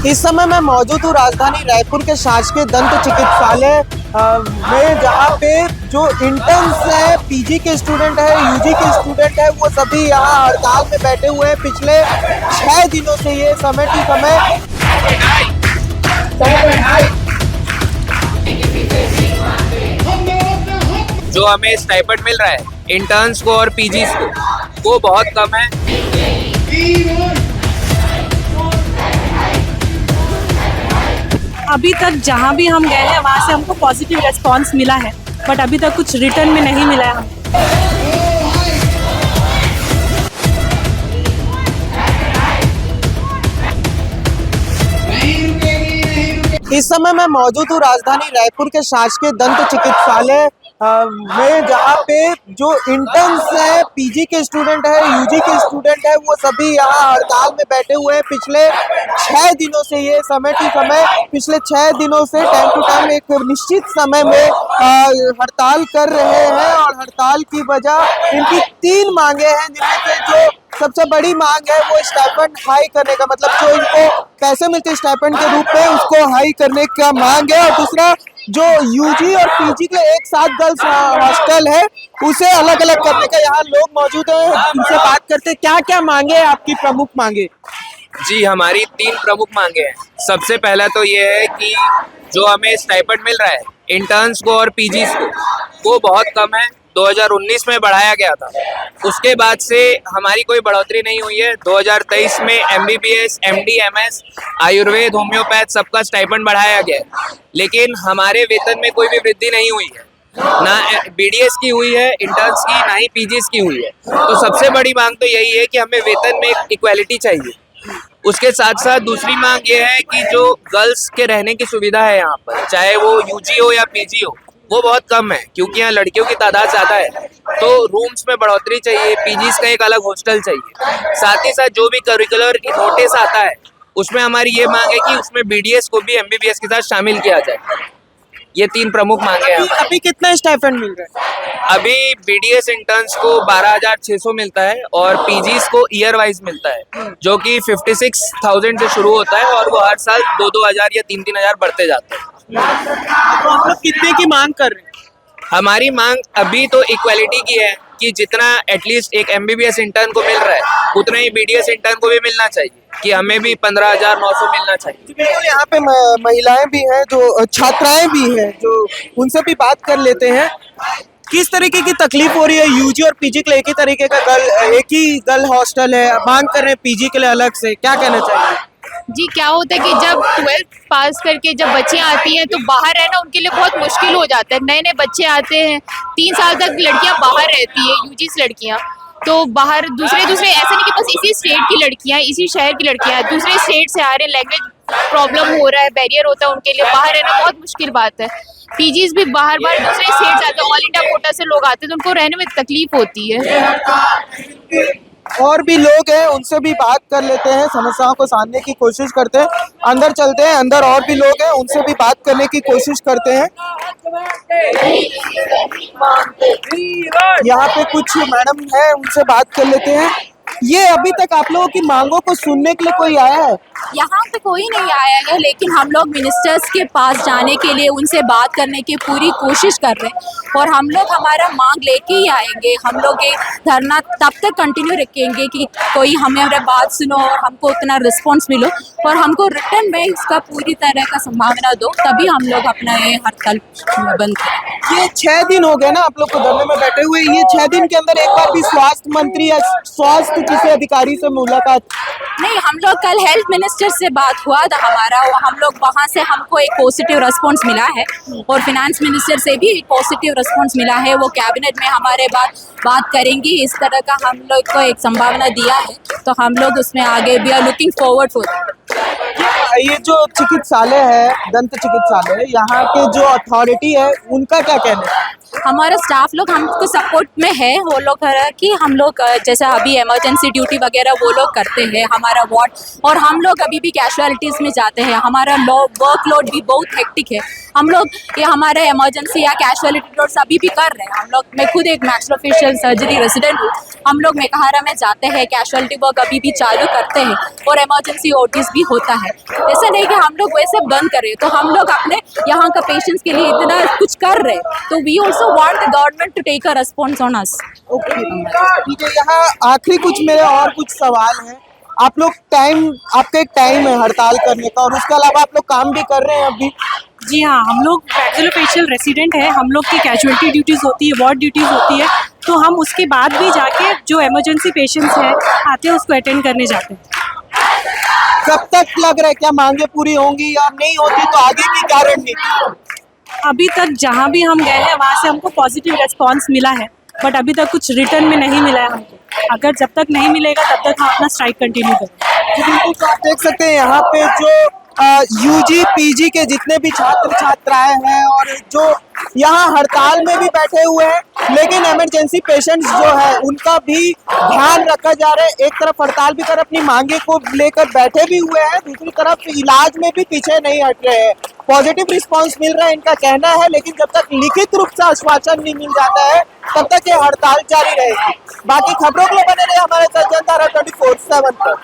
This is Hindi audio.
इस समय मैं मौजूद हूँ राजधानी रायपुर के शासकीय दंत चिकित्सालय में, जहाँ पे जो इंटर्न्स है, पीजी के स्टूडेंट है, यूजी के स्टूडेंट है, वो सभी यहाँ हड़ताल में बैठे हुए हैं। पिछले 6 दिनों से ये समय टू समय जो हमें स्टाइपेंड मिल रहा है इंटर्न्स को और पीजीज को, वो बहुत कम है। अभी तक जहाँ भी हम गए हैं वहाँ से हमको पॉजिटिव रेस्पॉन्स मिला है, बट अभी तक कुछ रिटर्न में नहीं मिला है हमको। इस समय मैं मौजूद हूँ राजधानी रायपुर के शासकीय दंत चिकित्सालय में, जहाँ पे जो इंटर्न्स है, पीजी के स्टूडेंट है, यूजी के स्टूडेंट है, वो सभी यहाँ हड़ताल में बैठे हुए हैं। पिछले 6 दिनों से ये समय टू समय पिछले 6 दिनों से टाइम टू टाइम एक निश्चित समय में हड़ताल कर रहे हैं। और हड़ताल की वजह इनकी 3 मांगे हैं, जिनमें से जो सबसे बड़ी मांग है वो स्टाइपेंड हाई करने का, मतलब जो इनको पैसे मिलते हैं स्टाइपेंड के रूप में, उसको हाई करने का मांग है। और दूसरा, जो यूजी और पीजी के एक साथ गर्ल्स हॉस्टल है, उसे अलग अलग करने का। यहाँ लोग मौजूद हैं, उनसे बात करते हैं। क्या क्या मांगे हैं आपकी, प्रमुख मांगे? जी, हमारी 3 प्रमुख मांगे हैं। सबसे पहला तो ये है कि जो हमें स्टाइपेंड मिल रहा है इंटर्न्स को और पीजीज को, वो बहुत कम है। 2019 में बढ़ाया गया था, उसके बाद से हमारी कोई बढ़ोतरी नहीं हुई है। 2023 में MBBS, MD, MS, Ayurveda, homeopath सबका स्टाइपेंड बढ़ाया गया है, लेकिन हमारे वेतन में कोई भी वृद्धि नहीं हुई है। ना बीडीएस की हुई है इंटर्न्स की, ना ही पीजीज की हुई है। तो सबसे बड़ी मांग तो यही है कि हमें वेतन में इक्वालिटी चाहिए। उसके साथ साथ दूसरी मांग ये है कि जो गर्ल्स के रहने की सुविधा है यहाँ पर, चाहे वो यूजी हो या पीजी हो, वो बहुत कम है, क्योंकि यहाँ लड़कियों की तादाद ज़्यादा है। तो रूम्स में बढ़ोतरी चाहिए, पीजीज का एक अलग हॉस्टल चाहिए। साथ ही साथ जो भी करिकुलर नोटिस आता है, उसमें हमारी ये मांग है कि उसमें बीडीएस को भी एमबीबीएस के साथ शामिल किया जाए। ये 3 प्रमुख मांगे हैं। अभी कितना स्टाइपेंड मिल रहा है? अभी बीडीएस इंटर्न्स को 12,600 मिलता है और पीजीज को ईयर वाइज मिलता है, जो कि 56,000 से शुरू होता है और वो हर साल 2,000 या 3,000 बढ़ते जाते हैं। तो आप लोग कितने की मांग कर रहे हैं? हमारी मांग अभी तो इक्वालिटी की है कि जितना एटलीस्ट एक एमबीबीएस इंटर्न को मिल रहा है, उतना ही बीडीएस इंटर्न को भी मिलना चाहिए, कि हमें भी 15,900 मिलना चाहिए। बिल्कुल, यहाँ पे महिलाएं भी हैं, जो छात्राएं भी हैं, जो उनसे भी बात कर लेते हैं। किस तरीके की तकलीफ हो रही है? यूजी और पीजी के लिए एक ही तरीके का एक ही गर्ल हॉस्टल है, मांग कर रहे हैं पीजी के लिए अलग से, क्या कहना चाहिए? जी, क्या होता है कि जब 12th पास करके जब बच्चियां आती हैं तो बाहर रहना उनके लिए बहुत मुश्किल हो जाता है। नए नए बच्चे आते हैं, 3 साल तक लड़कियां बाहर रहती है, यूजीस लड़कियां तो बाहर दूसरे ऐसे नहीं कि बस इसी स्टेट की लड़कियां, इसी शहर की लड़कियां दूसरे स्टेट से आ रहे हैं, लैंग्वेज प्रॉब्लम हो रहा है, बैरियर होता है उनके लिए, बाहर रहना बहुत मुश्किल बात है। पीजीज भी बाहर दूसरे स्टेट से आते हैं, ऑल इंडिया कोटा से लोग आते हैं, तो उनको रहने में तकलीफ होती है। और भी लोग हैं, उनसे भी बात कर लेते हैं, समस्याओं को जानने की कोशिश करते हैं। अंदर चलते हैं, अंदर और भी लोग हैं, उनसे भी बात करने की कोशिश करते हैं। यहाँ पे कुछ मैडम है, उनसे बात कर लेते हैं। ये अभी तक आप लोगों की मांगों को सुनने के लिए कोई आया है? यहाँ पे कोई नहीं आया है, लेकिन हम लोग मिनिस्टर्स के पास जाने के लिए उनसे बात करने की पूरी कोशिश कर रहे हैं और हम लोग हमारा मांग लेके ही आएंगे। हम लोग ये धरना तब तक कंटिन्यू रखेंगे कि कोई हमारे बात सुनो और हमको उतना रिस्पॉन्स मिलो और हमको रिटर्न में इसका पूरी तरह का संभावना दो, तभी हम लोग अपना ये हड़ताल बंद करें। ये 6 दिन हो गए ना आप लोग को धरने में बैठे हुए, ये 6 दिन के अंदर एक बार भी स्वास्थ्य मंत्री या स्वास्थ्य किसी अधिकारी से मुलाकात? नहीं, हम लोग कल हेल्थ मिनिस्टर से बात हुआ था हमारा, हम लोग वहाँ से हमको एक पॉजिटिव रिस्पॉन्स मिला है और फिनेंस मिनिस्टर से भी एक पॉजिटिव रिस्पॉन्स मिला है। वो कैबिनेट में हमारे बात करेंगी, इस तरह का हम लोग को एक संभावना दिया है, तो हम लोग उसमें आगे भी आर लुकिंग फॉरवर्ड फॉर। ये जो चिकित्सालय है, दंत चिकित्सालय, यहाँ के जो अथॉरिटी है, उनका क्या कहना है? हमारा स्टाफ लोग हमको सपोर्ट में है। वो लोग है कि हम लोग जैसे अभी इमरजेंसी ड्यूटी वगैरह वो लोग करते हैं हमारा वार्ड, और हम लोग अभी भी कैजुअलिटीज़ में जाते हैं। हमारा वर्कलोड भी बहुत हेक्टिक है। हम लोग ये हमारे इमरजेंसी या कैजुअलिटी लोड्स अभी भी कर रहे हैं। हम लोग, मैं खुद एक मैक्सिलोफेशियल सर्जरी रेजिडेंट हूँ। हम लोग मेकाहारा में जाते हैं, कैजुअलिटी वर्क अभी भी चालू करते हैं और इमरजेंसी ओटीज भी होता है। ऐसा नहीं कि हम लोग वैसे बंद करें, तो हम लोग अपने यहाँ का पेशेंट्स के लिए इतना कुछ कर रहे हैं, तो we also want the government to take a response on us. ठीक है, यहाँ आखिरी कुछ मेरे और कुछ सवाल हैं। आप लोग आपका एक टाइम है हड़ताल करने का, और उसके अलावा आप लोग काम भी कर रहे हैं अभी? जी हाँ, हम लोग मैक्सिलोफेशियल रेसिडेंट है। हम लोग की कैजुअलिटी ड्यूटीज़ होती है, वार्ड ड्यूटीज़ होती है, तो हम उसके बाद भी जाके जो इमरजेंसी पेशेंट्स हैं आते हैं उसको अटेंड करने जाते हैं। कब तक लग रहा है, क्या मांगे पूरी होंगी या नहीं होती, तो आगे की क्या रणनीति? अभी तक जहाँ भी हम गए हैं वहाँ से हमको पॉजिटिव रेस्पॉन्स मिला है, बट अभी तक कुछ रिटर्न में नहीं मिला है हमको। अगर जब तक नहीं मिलेगा तब तक हम अपना स्ट्राइक कंटिन्यू करेंगे। तो बिल्कुल, तो आप देख सकते हैं यहाँ पे जो यूजी पीजी के जितने भी छात्र छात्राएं हैं और जो यहाँ हड़ताल में भी बैठे हुए हैं, लेकिन इमरजेंसी पेशेंट्स जो है उनका भी ध्यान रखा जा रहा है। एक तरफ हड़ताल भी कर अपनी मांगे को लेकर बैठे भी हुए हैं, दूसरी तरफ इलाज में भी पीछे नहीं हट रहे हैं। पॉजिटिव रिस्पांस मिल रहा है इनका कहना है, लेकिन जब तक लिखित रूप से आश्वासन नहीं मिल जाता है तब तक ये हड़ताल जारी रहेगी। बाकी खबरों के लिए बने रहे हमारे साथ जनता 24/7 पर।